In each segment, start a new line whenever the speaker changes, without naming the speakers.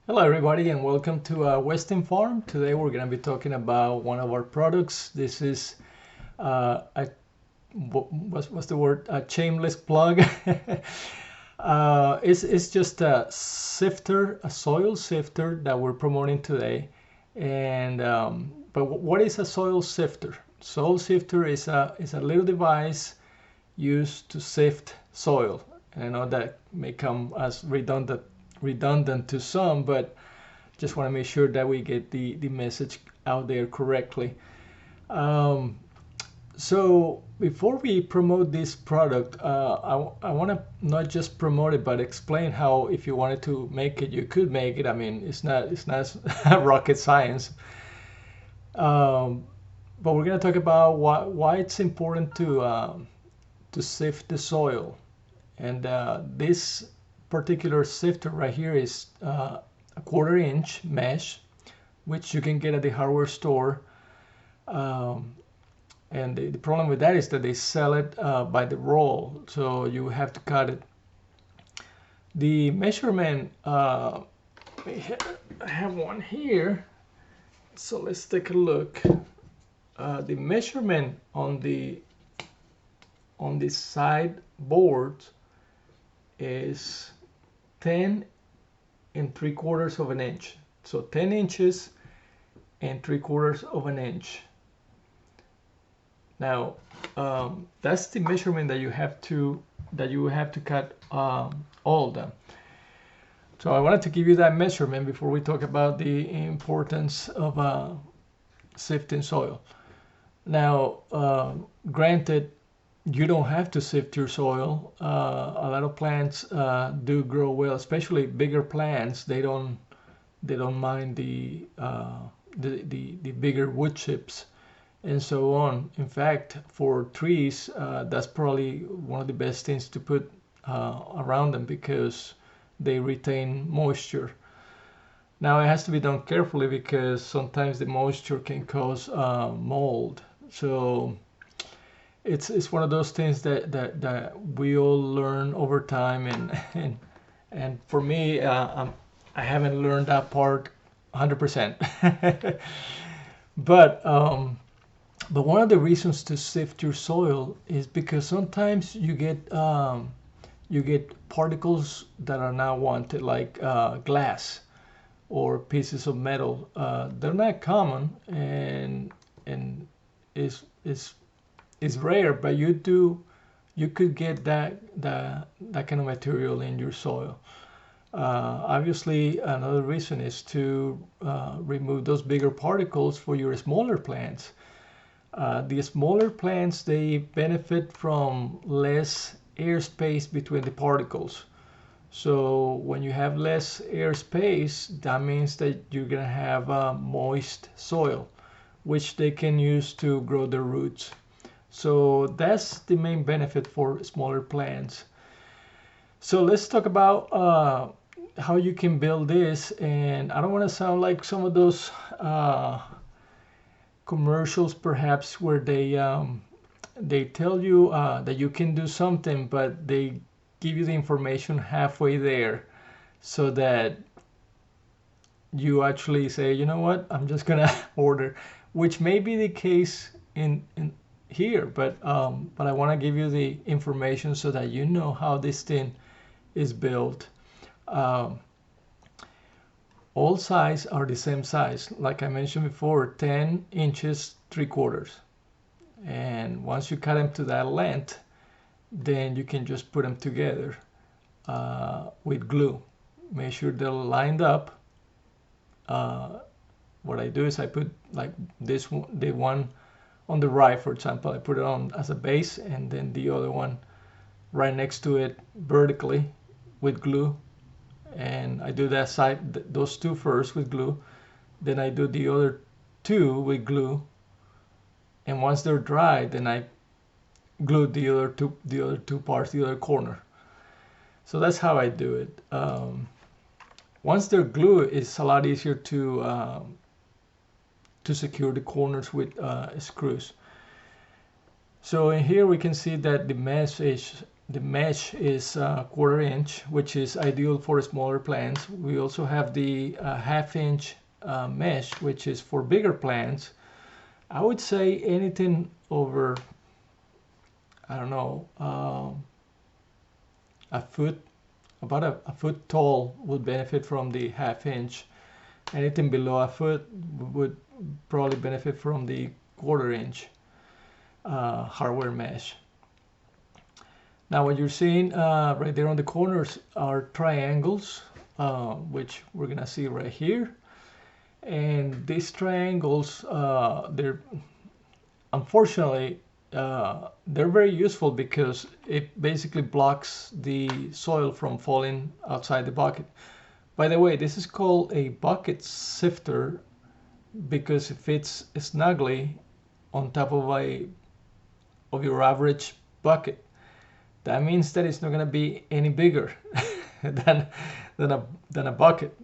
Hello everybody and welcome to Weston Farm. Today we're going to be talking about one of our products. This is what's the word? A shameless plug. It's just a sifter, a soil sifter that we're promoting today. And but what is a soil sifter? Soil sifter is a little device used to sift soil. And I know that may come as redundant to some, but just want to make sure that we get the message out there correctly. Um, so before we promote this product, I want to not just promote it, but explain how if you wanted to make it, you could make it. I mean, it's not rocket science. Um, but we're going to talk about why it's important to sift the soil. And this particular sifter right here is a 1/4 inch mesh, which you can get at the hardware store. And the problem with that is that they sell it by the roll, so you have to cut it. The measurement, I have one here, so let's take a look. The measurement on the side board is 10 3/4 of an inch. So 10 inches and 3/4 of an inch. Now that's the measurement that you have to cut all of them. So I wanted to give you that measurement before we talk about the importance of sifting soil. Now, granted, you don't have to sift your soil. A lot of plants do grow well, especially bigger plants. They don't mind the bigger wood chips and so on. In fact, for trees, that's probably one of the best things to put around them because they retain moisture. Now it has to be done carefully because sometimes the moisture can cause mold. So it's one of those things that we all learn over time, and for me, I haven't learned that part 100%. But one of the reasons to sift your soil is because sometimes you get particles that are not wanted, like glass or pieces of metal. They're not common, and is rare, but you could get that kind of material in your soil. Obviously, another reason is to remove those bigger particles for your smaller plants. The smaller plants, they benefit from less airspace between the particles. So when you have less airspace, that means that you're gonna have moist soil, which they can use to grow their roots. So that's the main benefit for smaller plants. So let's talk about how you can build this. And I don't want to sound like some of those commercials perhaps where they tell you that you can do something, but they give you the information halfway there so that you actually say, you know what, I'm just gonna order, which may be the case in here, but I want to give you the information so that you know how this thing is built. All sides are the same size, like I mentioned before, 10 inches 3/4. And once you cut them to that length, then you can just put them together with glue. Make sure they're lined up. What I do is I put like this one, the one on the right, for example, I put it on as a base, and then the other one right next to it vertically with glue. And I do that side, those two first with glue, then I do the other two with glue, and once they're dry, then I glue the other two parts, the other corner. So that's how I do it. Once they're glued, it's a lot easier to secure the corners with screws. So in here we can see that the mesh is the mesh is 1/4 inch, which is ideal for smaller plants. We also have the 1/2 inch mesh, which is for bigger plants. I would say anything over, I don't know, a foot, about a foot tall would benefit from the 1/2 inch. Anything below a foot would probably benefit from the 1/4 inch hardware mesh. Now what you're seeing right there on the corners are triangles, which we're gonna see right here. And these triangles, they're unfortunately they're very useful because it basically blocks the soil from falling outside the bucket. By the way, this is called a bucket sifter because it fits snugly on top of your average bucket. That means that it's not going to be any bigger than a bucket,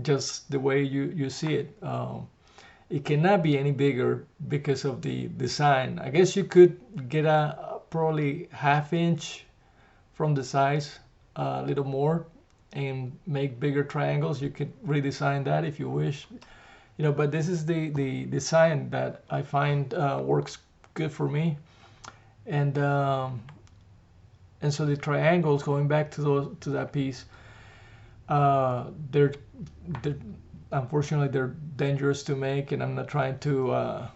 just the way you see it. It cannot be any bigger because of the design. I guess you could get a probably 1/2 inch from the size, a little more, and make bigger triangles. You could redesign that if you wish, but this is the design that I find works good for me. And so the triangles, going back to that piece, they're unfortunately they're dangerous to make, and I'm not trying to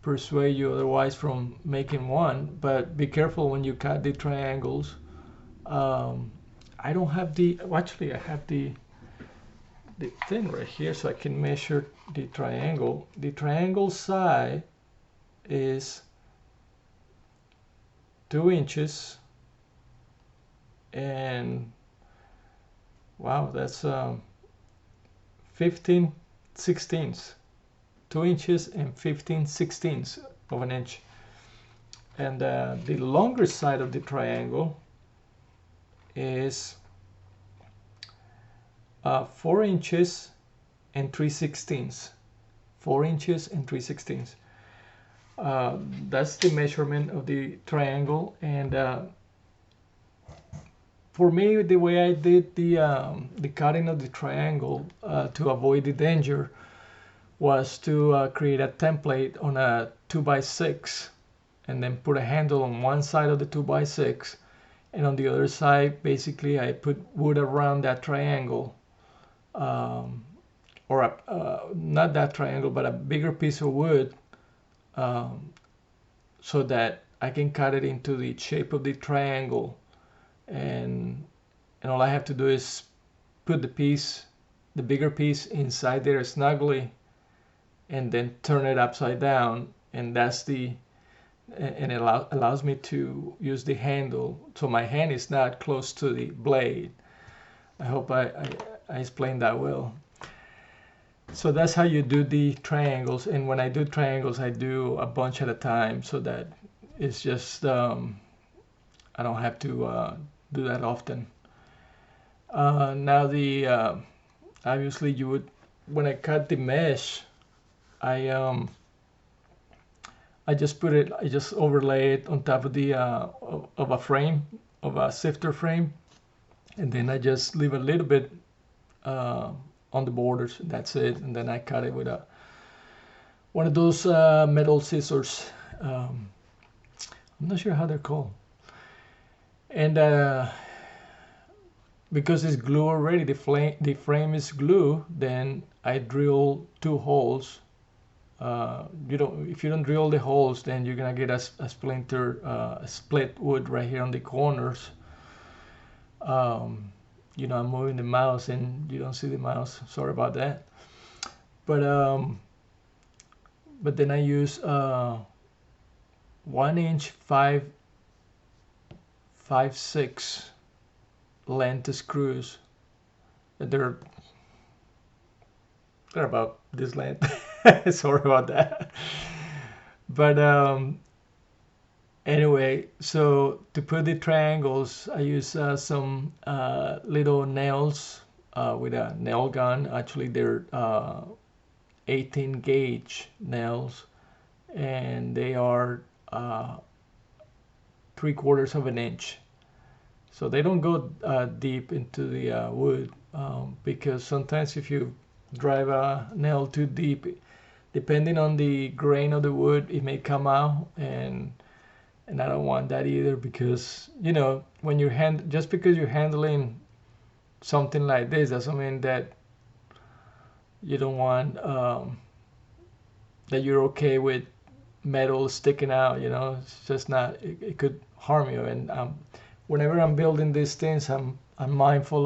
persuade you otherwise from making one, but be careful when you cut the triangles. I don't have actually I have the thing right here, so I can measure the triangle. The triangle side is 2 inches, and wow, that's 15/16, 2 inches and 15/16 of an inch. And the longer side of the triangle is 4 inches and 3/16. 4 inches and 3/16. That's the measurement of the triangle. And for me, the way I did the cutting of the triangle to avoid the danger was to create a template on a 2x6, and then put a handle on one side of the 2x6, and on the other side basically I put wood around that triangle, or not that triangle, but a bigger piece of wood, so that I can cut it into the shape of the triangle, and all I have to do is put the bigger piece inside there snugly, and then turn it upside down, and it allows me to use the handle, so my hand is not close to the blade. I hope I explained that well. So that's how you do the triangles, and when I do triangles I do a bunch at a time, so that it's just I don't have to do that often. Now obviously you would, when I cut the mesh, I just overlay it on top of a sifter frame, and then I just leave a little bit on the borders. That's it. And then I cut it with one of those metal scissors. I'm not sure how they're called. And because it's glue already, the frame is glue, then I drill 2 holes. If you don't drill the holes, then you're gonna get a splinter, split wood right here on the corners. I'm moving the mouse and you don't see the mouse. Sorry about that. But then I use 1 inch 5/6 length screws. They're about this length. Sorry about that. But anyway, so to put the triangles, I use some little nails with a nail gun. Actually, they're 18 gauge nails, and they are 3/4 of an inch. So they don't go deep into the wood, because sometimes if you drive a nail too deep, depending on the grain of the wood, it may come out, and I don't want that either, because when just because you're handling something like this doesn't mean that you don't want that you're okay with metal sticking out. It's just not. It could harm you, and whenever I'm building these things, I'm mindful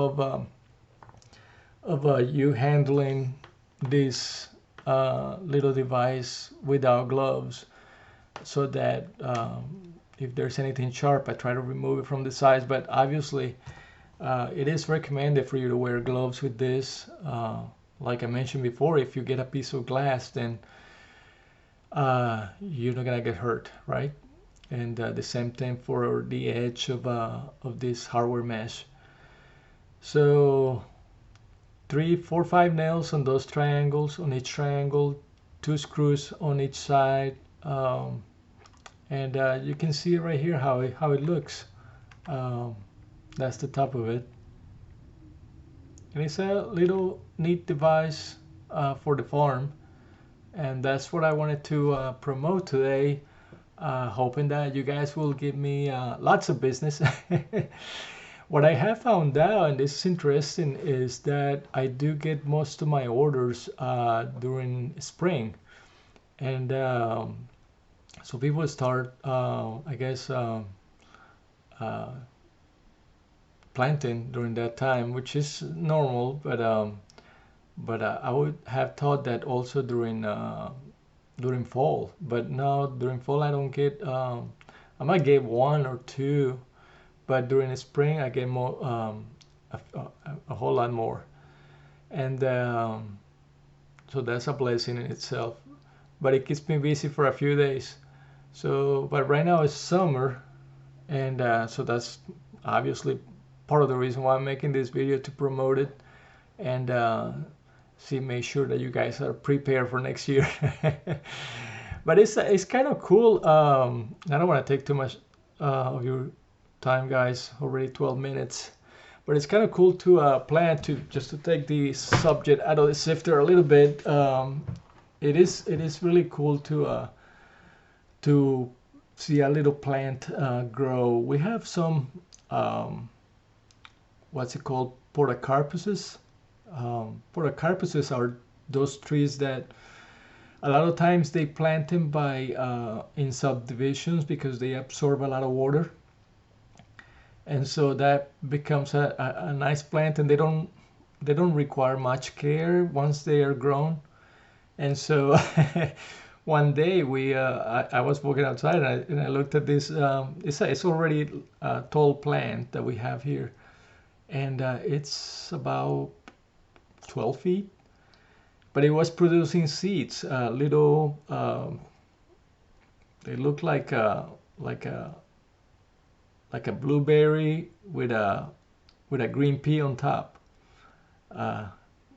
of you handling this little device without gloves, so that if there's anything sharp, I try to remove it from the sides. But obviously, it is recommended for you to wear gloves with this. Like I mentioned before, if you get a piece of glass, then you're not gonna get hurt, right? And the same thing for the edge of this hardware mesh. So 3, 4, 5 nails on those triangles, on each triangle, 2 screws on each side, and you can see right here how it looks. That's the top of it, and it's a little neat device for the farm, and that's what I wanted to promote today, hoping that you guys will give me lots of business. What I have found out, and this is interesting, is that I do get most of my orders during spring, and so people start, I guess, planting during that time, which is normal, but I would have thought that also during fall. But now during fall I don't get. I might get 1 or 2, but during the spring I get more, a whole lot more, and so that's a blessing in itself. But it keeps me busy for a few days. So, but right now it's summer, and so that's obviously part of the reason why I'm making this video, to promote it and make sure that you guys are prepared for next year. But it's kind of cool. I don't want to take too much of your time, guys. Already 12 minutes. But it's kind of cool to plan to just to take the subject out of the sifter a little bit. It is really cool to see a little plant grow. We have some what's it called, podocarpuses. Podocarpuses are those trees that a lot of times they plant them by in subdivisions because they absorb a lot of water, and so that becomes a nice plant, and they don't require much care once they are grown. And so one day I was walking outside, and I looked at this. It's already a tall plant that we have here, and it's about 12 feet, but it was producing seeds, little. They look like a blueberry with a green pea on top.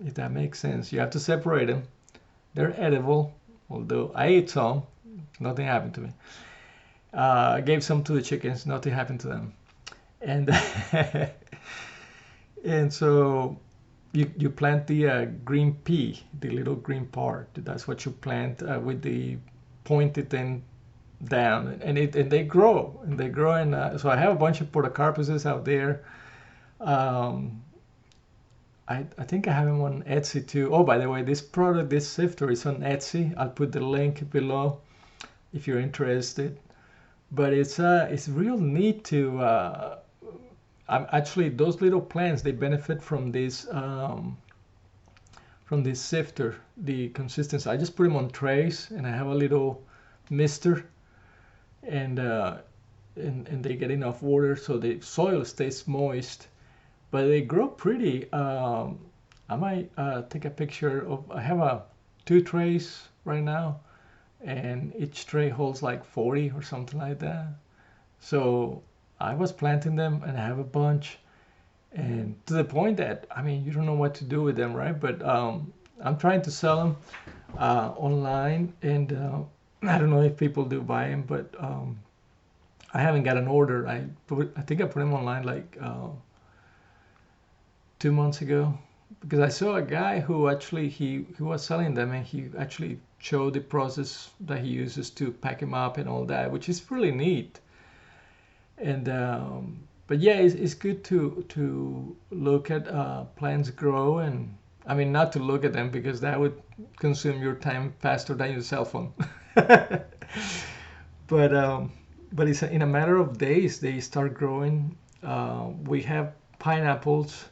If that makes sense, you have to separate them. They're edible, although I ate some, nothing happened to me. I gave some to the chickens, nothing happened to them, and and so you plant the green pea, the little green part. That's what you plant with the pointed end down, and they grow, and so I have a bunch of podocarpuses out there. I think I have them on Etsy too. Oh, by the way, this product, this sifter, is on Etsy. I'll put the link below if you're interested. But it's real neat to. Actually, those little plants, they benefit from this sifter. The consistency. I just put them on trays, and I have a little mister, and they get enough water so the soil stays moist. But they grow pretty. I might take a picture of. I have 2 trays right now, and each tray holds like 40 or something like that. So I was planting them, and I have a bunch, and to the point that, I mean, you don't know what to do with them, right? But I'm trying to sell them online, and I don't know if people do buy them, but I haven't got an order. I think I put them online like 2 months ago, because I saw a guy who actually he was selling them, and he actually showed the process that he uses to pack them up and all that, which is really neat. And but yeah, it's good to look at plants grow, and I mean not to look at them because that would consume your time faster than your cell phone. but it's in a matter of days they start growing. We have pineapples.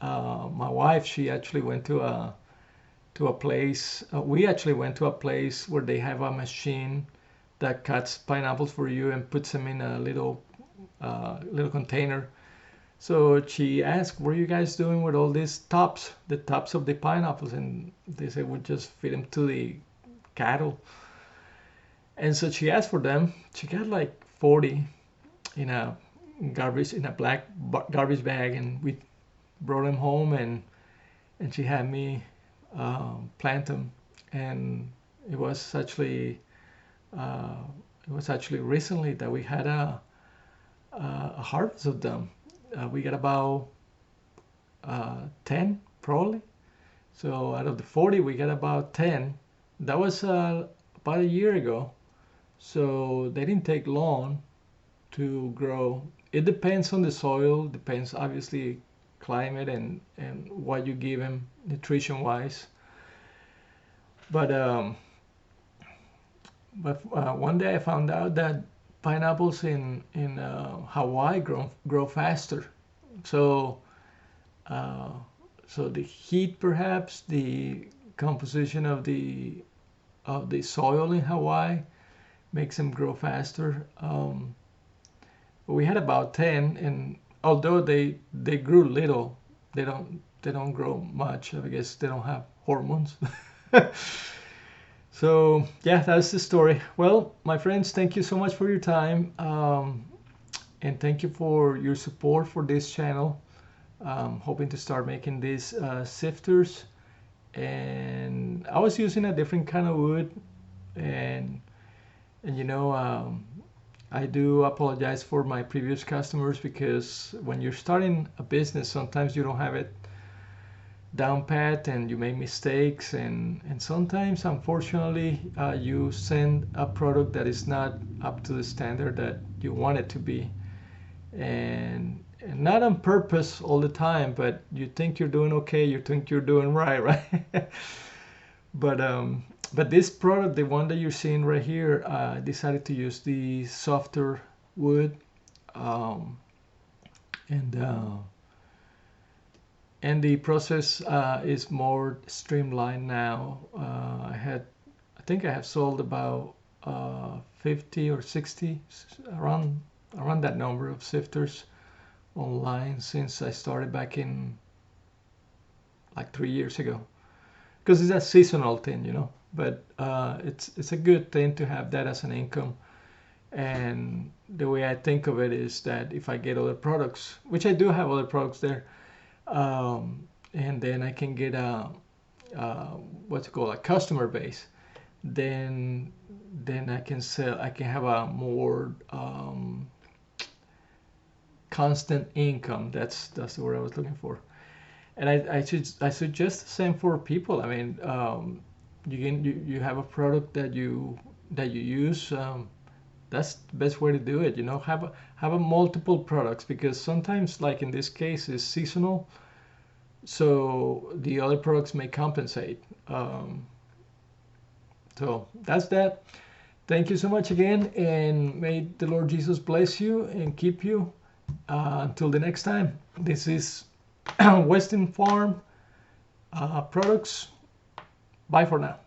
My wife, she actually went to a place. We actually went to a place where they have a machine that cuts pineapples for you and puts them in a little container. So she asked, "What are you guys doing with all these tops, the tops of the pineapples?" And they said, "We just feed them to the cattle." And so she asked for them. She got like 40 in a black garbage bag, and we brought them home, and she had me plant them. And it was actually recently that we had a harvest of them. We got about 10 probably. So out of the 40, we got about 10. That was about a year ago. So they didn't take long to grow. It depends on the soil, depends obviously climate and what you give them nutrition wise. But one day I found out that pineapples in Hawaii grow faster. So so the heat, perhaps the composition of the soil in Hawaii makes them grow faster. But we had about 10, and although they grew little, they don't grow much. I guess they don't have hormones. So yeah, that's the story. Well, my friends, thank you so much for your time, and thank you for your support for this channel. Hoping to start making these sifters, and I was using a different kind of wood, and I do apologize for my previous customers, because when you're starting a business, sometimes you don't have it down pat and you make mistakes, and sometimes, unfortunately, you send a product that is not up to the standard that you want it to be, and not on purpose all the time, but you think you're doing okay, you think you're doing right? But this product, the one that you're seeing right here, I decided to use the softer wood, and the process is more streamlined now. I think I have sold about 50 or 60, around that number of sifters online since I started back in like 3 years ago. Because it's a seasonal thing. But it's a good thing to have that as an income. And the way I think of it is that if I get other products, which I do have other products there, and then I can get what's it called, a customer base, then I can sell. I can have a more constant income. That's the word I was looking for. And I suggest the same for people. I mean, you have a product that you use. That's the best way to do it. Have a multiple products, because sometimes, like in this case, is seasonal, so the other products may compensate. So that's that. Thank you so much again, and may the Lord Jesus bless you and keep you. Until the next time, this is Western Farm Products. Bye for now.